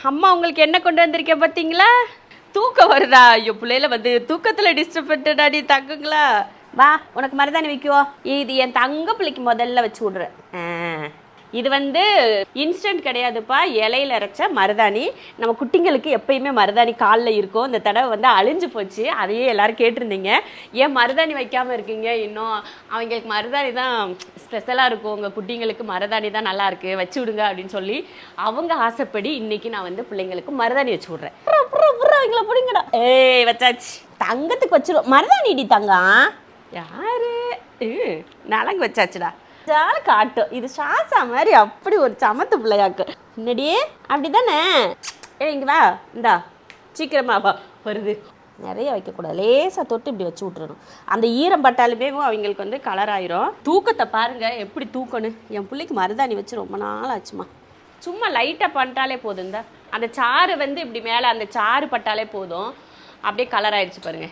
அம்மா உங்களுக்கு என்ன கொண்டு வந்திருக்கேன் பார்த்தீங்களா? தூக்கம் வருதா? ஐயோ பிள்ளையில வந்து தூக்கத்தில் டிஸ்டர்ப் பண்ணிட்டாடி தங்குங்களா? வா உனக்கு மருதாணி வைக்குவோம். இது என் தங்க பிள்ளைக்கு முதல்ல வச்சு விட்றேன். இது வந்து இன்ஸ்டன்ட் கிடையாதுப்பா, இலையில அரைச்ச மருதாணி. நம்ம குட்டிங்களுக்கு எப்பயுமே மருதாணி காலில் இருக்கும். இந்த தடவை வந்து அழிஞ்சு போச்சு, அதையே எல்லாரும் கேட்டிருந்தீங்க, ஏன் மருதாணி வைக்காமல் இருக்கீங்க இன்னும், அவங்களுக்கு மருதாணி தான் ஸ்பெஷலாக இருக்கும், உங்கள் குட்டிங்களுக்கு மருதாணி தான் நல்லா இருக்குது வச்சு விடுங்க அப்படின்னு சொல்லி அவங்க ஆசைப்படி இன்னைக்கு நான் வந்து பிள்ளைங்களுக்கு மருதாணி வச்சு விட்றேன். அவங்கள பிடிங்கடா. ஏய் வச்சாச்சு, தங்கத்துக்கு வச்சிடும் மருதாணி இடி தங்கம். யாரு நலங்கு வச்சாச்சுடா. ஜால காட்டும், இது ஷாசா மாதிரி அப்படி ஒரு சமத்து பிள்ளையாக்கு. என்னடியே அப்படி தானே? இங்கே வா, இந்தா சீக்கிரமா வா. வருது. நிறைய வைக்கக்கூடாது, லேசாக தொட்டு இப்படி வச்சு விட்றணும். அந்த ஈரம் பட்டாலுமே அவங்களுக்கு வந்து கலர் ஆயிரும். தூக்கத்தை பாருங்க எப்படி தூக்கணும். என் பிள்ளைக்கு மருதாணி வச்சு ரொம்ப நாள் ஆச்சுமா. சும்மா லைட்டாக பண்ணிட்டாலே போதும். இந்த அந்த சாறு வந்து இப்படி மேலே அந்த சாறு பட்டாலே போதும், அப்படியே கலர் ஆயிடுச்சு பாருங்க.